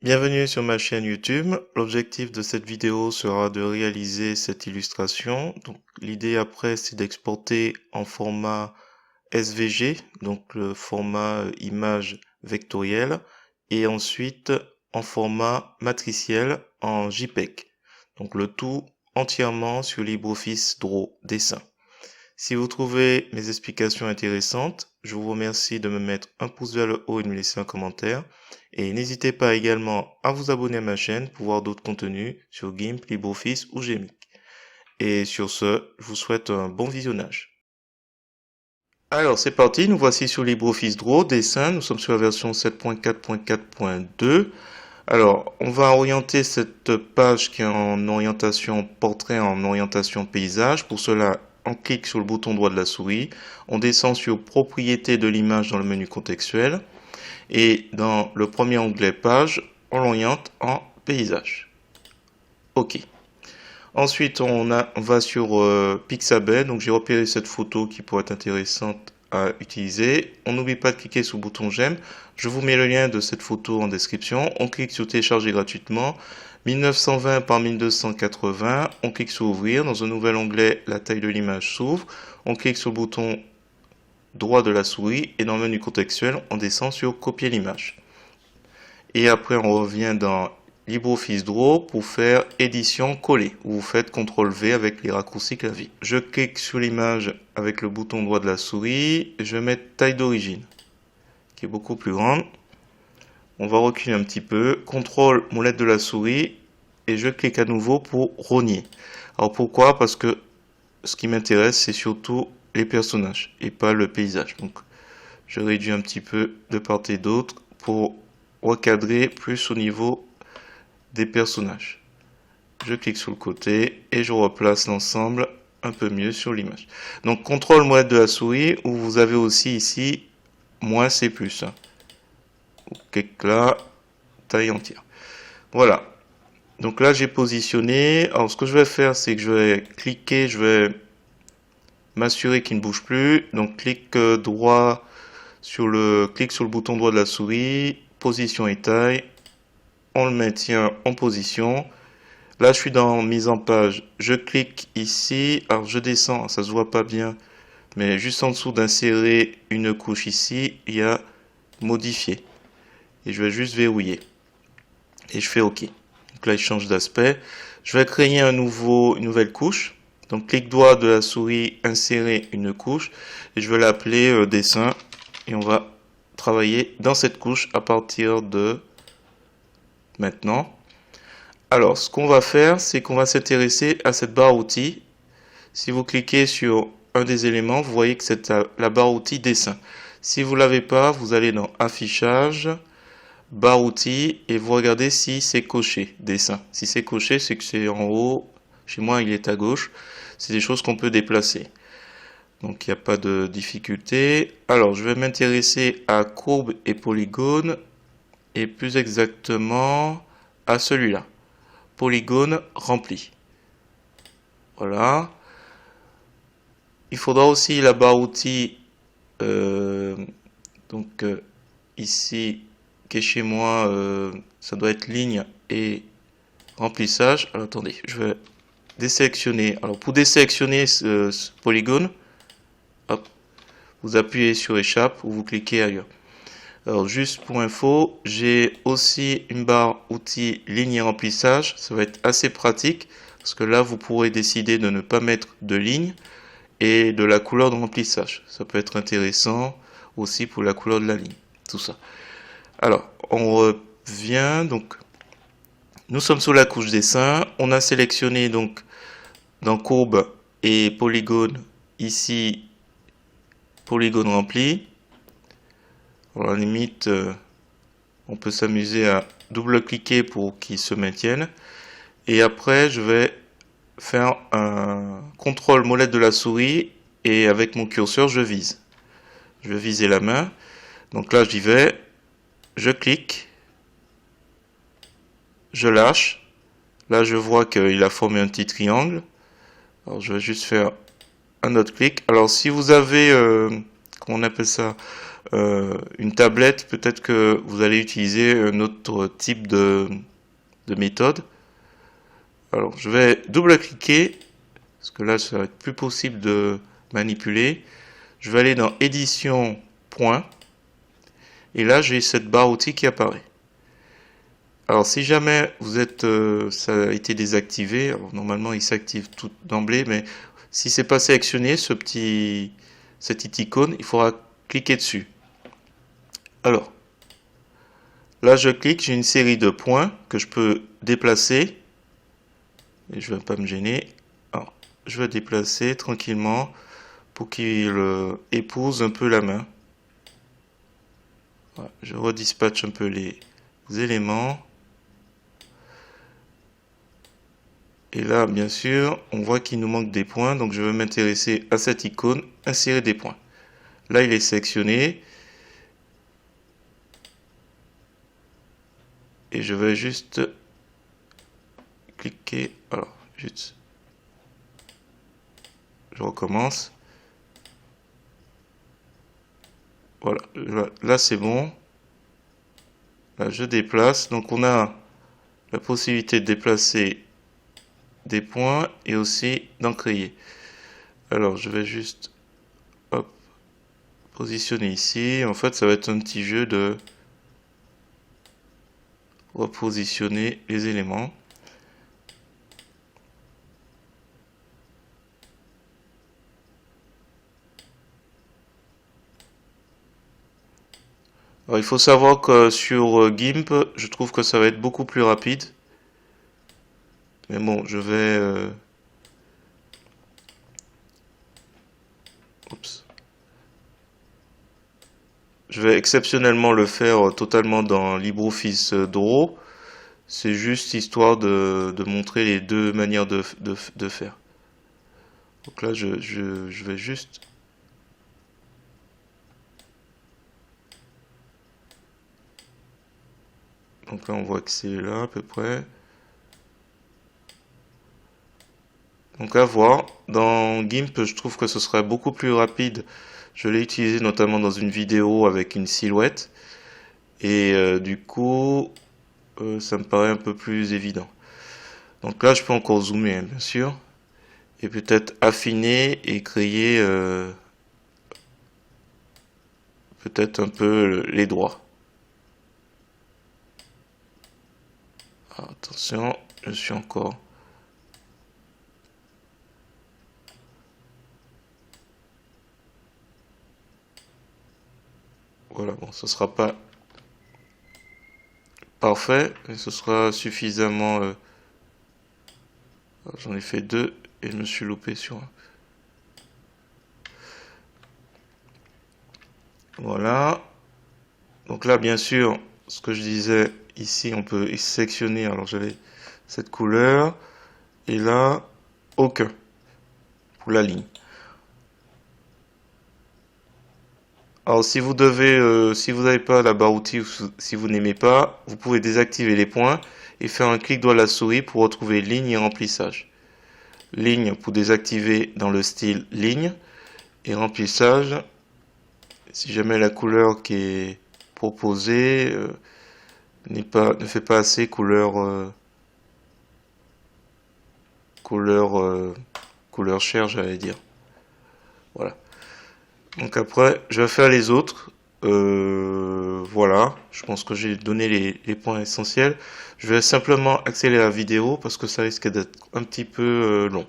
Bienvenue sur ma chaîne YouTube. L'objectif de cette vidéo sera de réaliser cette illustration. Donc, l'idée après, c'est d'exporter en format SVG, donc le format image vectorielle, et ensuite en format matriciel en JPEG. Donc, le tout entièrement sur LibreOffice Draw Dessin. Si vous trouvez mes explications intéressantes, je vous remercie de me mettre un pouce vers le haut et de me laisser un commentaire. Et n'hésitez pas également à vous abonner à ma chaîne pour voir d'autres contenus sur GIMP, LibreOffice ou Gmic. Et sur ce, je vous souhaite un bon visionnage. Alors c'est parti, nous voici sur LibreOffice Draw, Dessin, nous sommes sur la version 7.4.4.2. Alors, on va orienter cette page qui est en orientation portrait, en orientation paysage. Pour cela, on clique sur le bouton droit de la souris, on descend sur propriétés de l'image dans le menu contextuel et dans le premier onglet page, on l'oriente en paysage. OK. Ensuite, on va sur Pixabay, donc j'ai repéré cette photo qui pourrait être intéressante à utiliser. On n'oublie pas de cliquer sur le bouton j'aime. Je vous mets le lien de cette photo en description. On clique sur télécharger gratuitement. 1920 par 1280. On clique sur ouvrir. Dans un nouvel onglet, la taille de l'image s'ouvre. On clique sur le bouton droit de la souris et dans le menu contextuel, on descend sur copier l'image. Et après, on revient dans LibreOffice Draw pour faire édition coller, où vous faites CTRL-V avec les raccourcis clavier. Je clique sur l'image avec le bouton droit de la souris, et je vais mettre taille d'origine, qui est beaucoup plus grande. On va reculer un petit peu, CTRL molette de la souris, et je clique à nouveau pour rogner. Alors pourquoi? Parce que ce qui m'intéresse, c'est surtout les personnages, et pas le paysage. Donc, je réduis un petit peu de part et d'autre pour recadrer plus au niveau des personnages. Je clique sur le côté et je replace l'ensemble un peu mieux sur l'image. Donc contrôle molette de la souris, où vous avez aussi ici moins C+. Clique là, taille entière. Voilà. Donc là j'ai positionné. Alors ce que je vais faire, c'est que je vais cliquer, je vais m'assurer qu'il ne bouge plus. Donc clique droit sur le bouton droit de la souris, position et taille. On le maintient en position. Là, je suis dans mise en page. Je clique ici. Alors, je descends. Ça se voit pas bien. Mais juste en dessous d'insérer une couche ici, il y a modifier. Et je vais juste verrouiller. Et je fais OK. Donc là, il change d'aspect. Je vais créer une nouvelle couche. Donc, clic droit de la souris, insérer une couche. Et je vais l'appeler dessin. Et on va travailler dans cette couche à partir de maintenant. Alors, ce qu'on va faire, c'est qu'on va s'intéresser à cette barre outils. Si vous cliquez sur un des éléments, vous voyez que c'est la barre outils dessin. Si vous ne l'avez pas, vous allez dans affichage, barre outils et vous regardez si c'est coché, dessin. Si c'est coché, c'est que c'est en haut. Chez moi, il est à gauche. C'est des choses qu'on peut déplacer. Donc, il n'y a pas de difficulté. Alors, je vais m'intéresser à courbe et polygone et plus exactement à celui-là. Polygone rempli. Voilà. Il faudra aussi la barre outils, ici, qui est chez moi, ça doit être ligne et remplissage. Alors attendez, je vais désélectionner. Alors pour désélectionner ce polygone, hop, vous appuyez sur échappe ou vous cliquez ailleurs. Alors juste pour info, j'ai aussi une barre outils ligne et remplissage. Ça va être assez pratique parce que là vous pourrez décider de ne pas mettre de ligne et de la couleur de remplissage. Ça peut être intéressant aussi pour la couleur de la ligne. Tout ça. Alors on revient donc. Nous sommes sur la couche dessin. On a sélectionné donc dans courbe et polygone ici polygone rempli. Alors, à la limite, on peut s'amuser à double-cliquer pour qu'il se maintienne. Et après, je vais faire un contrôle molette de la souris et avec mon curseur, je vise. Je vais viser la main. Donc là, j'y vais. Je clique. Je lâche. Là, je vois qu'il a formé un petit triangle. Alors, je vais juste faire un autre clic. Alors, si vous avez, comment on appelle ça, une tablette, peut-être que vous allez utiliser un autre type de méthode. Alors, je vais double-cliquer, parce que là, ça va être plus possible de manipuler. Je vais aller dans Édition, point, et là, j'ai cette barre outils qui apparaît. Alors, si jamais vous êtes, ça a été désactivé, alors normalement, il s'active tout d'emblée, mais si c'est pas sélectionné, cette petite icône, il faudra cliquer dessus. Alors, là, je clique, j'ai une série de points que je peux déplacer. Et je ne vais pas me gêner. Alors, je vais déplacer tranquillement pour qu'il épouse un peu la main. Voilà, je redispatche un peu les éléments. Et là, bien sûr, on voit qu'il nous manque des points. Donc, je vais m'intéresser à cette icône, insérer des points. Là, il est sélectionné. Et je vais juste cliquer. Alors, juste. Je recommence. Voilà, là c'est bon. Là, je déplace. Donc, on a la possibilité de déplacer des points et aussi d'en créer. Alors, je vais juste hop, positionner ici. En fait, ça va être un petit jeu de repositionner les éléments. Alors, il faut savoir que sur GIMP, je trouve que ça va être beaucoup plus rapide. Mais bon, je vais... Oups. Je vais exceptionnellement le faire totalement dans LibreOffice Draw. C'est juste histoire de montrer les deux manières de faire. Donc là, je vais juste... Donc là, on voit que c'est là à peu près. Donc à voir. Dans GIMP, je trouve que ce serait beaucoup plus rapide. Je l'ai utilisé notamment dans une vidéo avec une silhouette. Et du coup, ça me paraît un peu plus évident. Donc là, je peux encore zoomer, hein, bien sûr. Et peut-être affiner et créer peut-être un peu les droits. Alors, attention, je suis encore... Voilà, bon, ce sera pas parfait, mais ce sera suffisamment... J'en ai fait deux et je me suis loupé sur un. Voilà. Donc là, bien sûr, ce que je disais, ici, on peut sélectionner. Alors, j'avais cette couleur. Et là, aucun. Pour la ligne. Alors, si vous n'avez pas la barre outils ou si vous n'aimez pas, vous pouvez désactiver les points et faire un clic droit de la souris pour retrouver ligne et remplissage. Ligne pour désactiver dans le style ligne et remplissage. Si jamais la couleur qui est proposée ne fait pas assez couleur couleur chair, j'allais dire. Voilà. Donc après, je vais faire les autres. Voilà, je pense que j'ai donné les points essentiels. Je vais simplement accélérer la vidéo parce que ça risque d'être un petit peu long.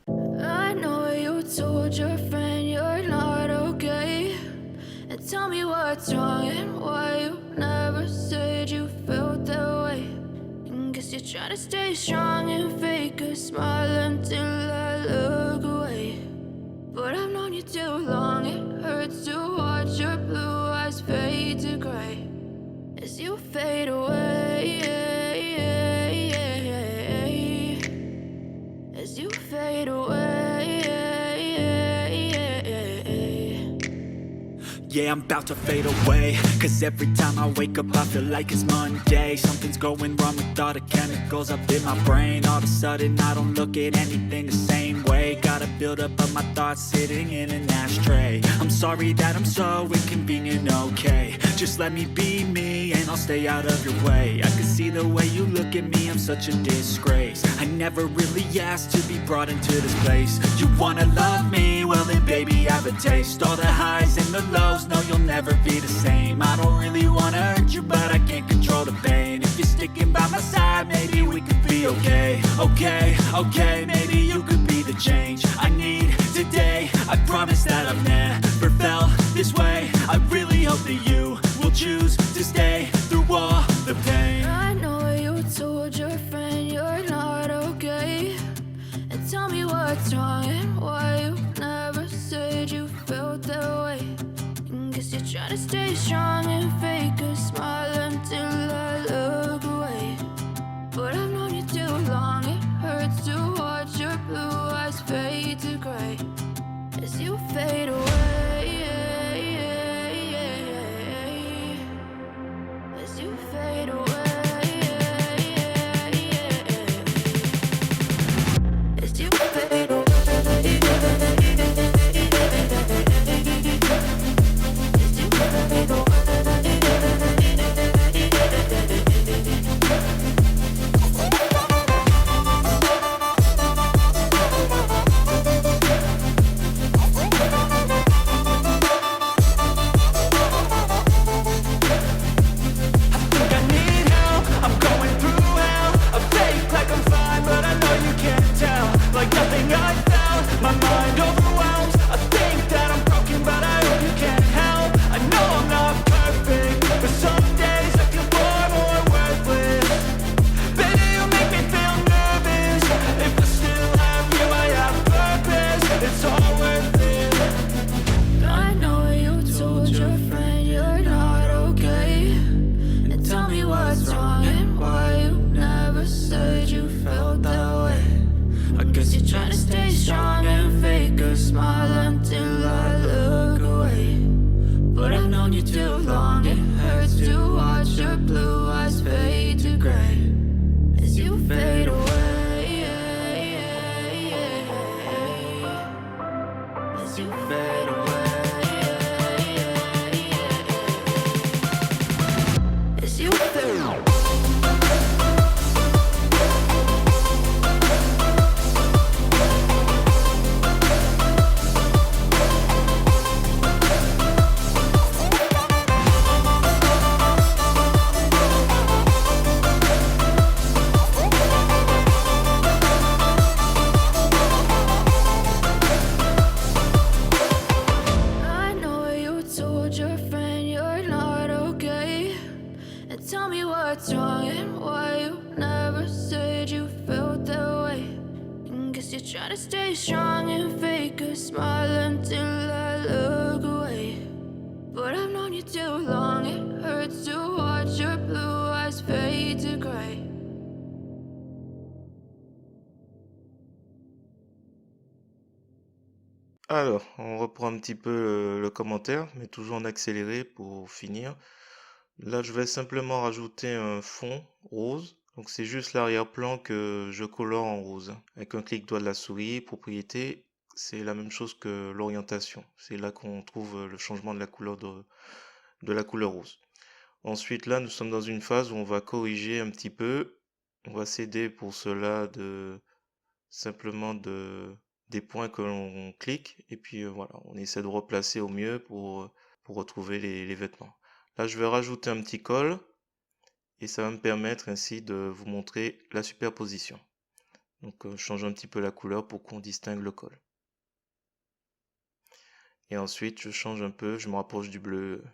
I know you told your friend you're not okay. And tell me what's wrong and why you never said you felt that way. And guess you're trying to stay strong and fake a smile until I look away. But I've known you too long, it hurts to watch your blue eyes fade to gray as you fade away. As you fade away. Yeah, I'm about to fade away. Cause every time I wake up I feel like it's Monday. Something's going wrong with all the chemicals up in my brain. All of a sudden I don't look at anything the same way. Got a buildup of my thoughts sitting in an ashtray. I'm sorry that I'm so inconvenient, okay. Just let me be me and I'll stay out of your way. I can see the way you look at me, I'm such a disgrace. I never really asked to be brought into this place. You wanna love me? Well then baby, have a taste. All the highs and the lows, no you'll never be the same. I don't really wanna hurt you, but I can't control the pain. If you're sticking by my side, maybe we could be okay. Okay, maybe you could be the change I need today. I promise that I've never felt this way. I really hope that you will choose to stay through all the pain. I know you told your friend you're not okay, and tell me what's wrong and why you never said you felt that way. And guess you're trying to stay strong and fake a smile until I look away. But I've known you too long, it hurts to watch your blue eyes fade to gray as you fade away. As you fade away. As you fade away. As you fade away. Alors, on reprend un petit peu le commentaire, mais toujours en accéléré pour finir. Là, je vais simplement rajouter un fond rose. Donc, c'est juste l'arrière-plan que je colore en rose. Avec un clic droit de la souris, propriété, c'est la même chose que l'orientation. C'est là qu'on trouve le changement de la couleur de la couleur rose. Ensuite, là, nous sommes dans une phase où on va corriger un petit peu. On va s'aider pour cela simplement des points que l'on clique. Et puis voilà, on essaie de replacer au mieux pour retrouver les vêtements. Là, je vais rajouter un petit col. Et ça va me permettre ainsi de vous montrer la superposition. Donc, je change un petit peu la couleur pour qu'on distingue le col. Et ensuite, je change un peu, je me rapproche du bleu.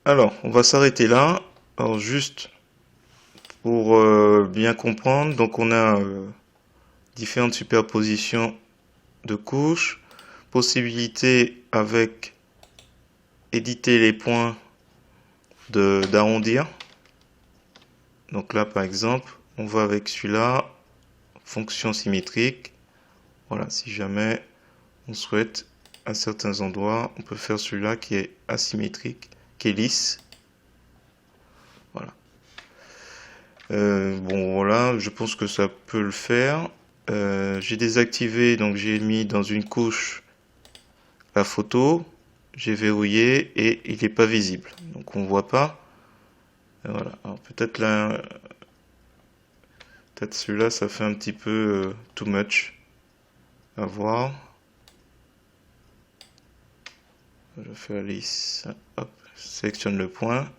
Alors, on va s'arrêter là. Alors, juste pour bien comprendre, donc on a différentes superpositions de couches, possibilité avec éditer les points d'arrondir. Donc là, par exemple, on va avec celui-là, fonction symétrique. Voilà, si jamais on souhaite à certains endroits, on peut faire celui-là qui est asymétrique, qui est lisse. Voilà. Bon voilà, je pense que ça peut le faire. J'ai désactivé, donc j'ai mis dans une couche la photo, j'ai verrouillé et il n'est pas visible, donc on voit pas. Voilà, alors peut-être là, peut-être celui-là ça fait un petit peu too much à voir. Je fais la lisse, hop, je sélectionne le point.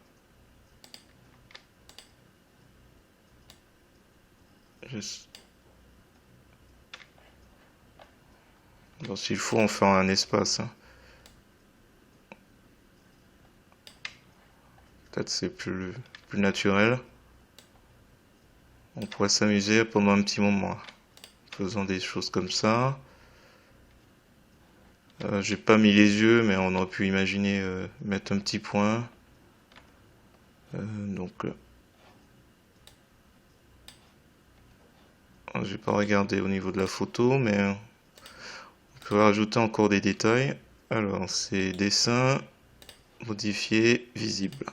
Bon, s'il faut, on fait un espace. Hein. Peut-être c'est plus naturel. On pourrait s'amuser pendant un petit moment, en faisant des choses comme ça. J'ai pas mis les yeux, mais on aurait pu imaginer mettre un petit point. J'ai pas regardé au niveau de la photo, mais on peut rajouter encore des détails. Alors, c'est dessin, modifier, visible.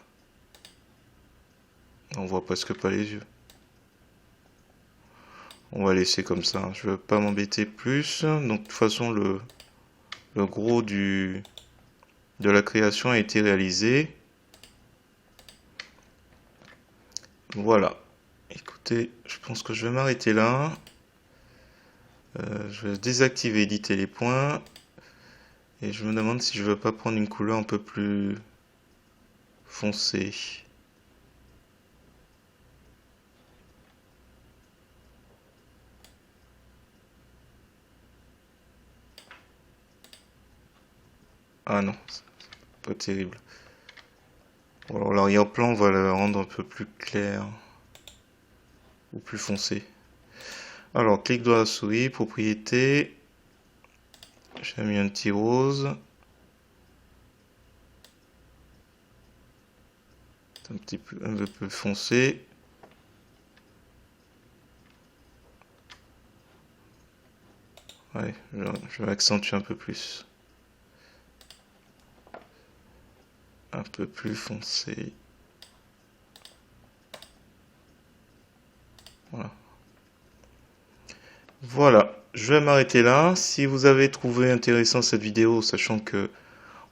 On voit presque pas les yeux. On va laisser comme ça, je veux pas m'embêter plus. Donc de toute façon le gros de la création a été réalisé. Voilà. Écoutez, je pense que je vais m'arrêter là. Je vais désactiver éditer les points. Et je me demande si je veux pas prendre une couleur un peu plus foncée. Ah non, c'est pas terrible. Bon, alors l'arrière-plan, on va le rendre un peu plus clair. Ou plus foncé. Alors, clic droit souris, propriété. J'ai mis un petit rose. Un peu plus foncé. Ouais, je vais accentuer un peu plus. Un peu plus foncé. Voilà. Voilà, je vais m'arrêter là. Si vous avez trouvé intéressant cette vidéo, sachant que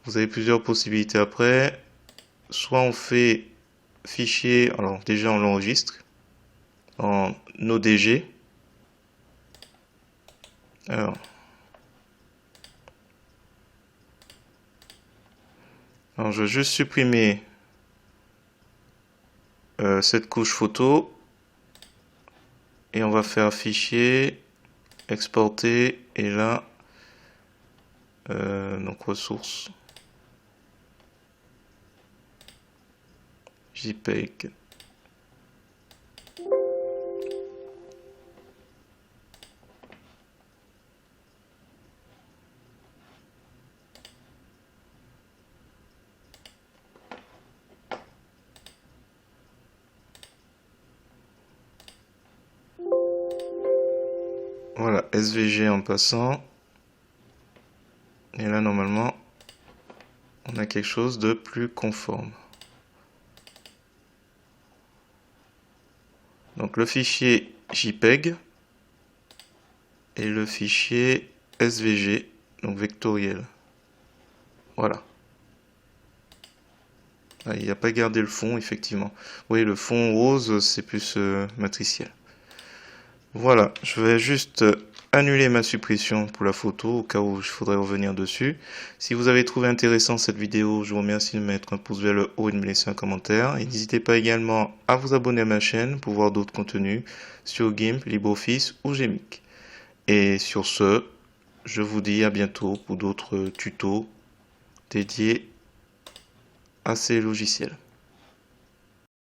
vous avez plusieurs possibilités après, soit on fait fichier, alors déjà on l'enregistre en ODG. Alors, je vais juste supprimer cette couche photo et on va faire fichier, exporter et là, donc ressources, JPEG. Voilà, SVG en passant. Et là, normalement, on a quelque chose de plus conforme. Donc le fichier JPEG et le fichier SVG, donc vectoriel. Voilà. Ah, il n'y a pas gardé le fond, effectivement. Oui, le fond rose, c'est plus matriciel. Voilà, je vais juste annuler ma suppression pour la photo au cas où il faudrait revenir dessus. Si vous avez trouvé intéressant cette vidéo, je vous remercie de mettre un pouce vers le haut et de me laisser un commentaire. Et n'hésitez pas également à vous abonner à ma chaîne pour voir d'autres contenus sur GIMP, LibreOffice ou Gmic. Et sur ce, je vous dis à bientôt pour d'autres tutos dédiés à ces logiciels.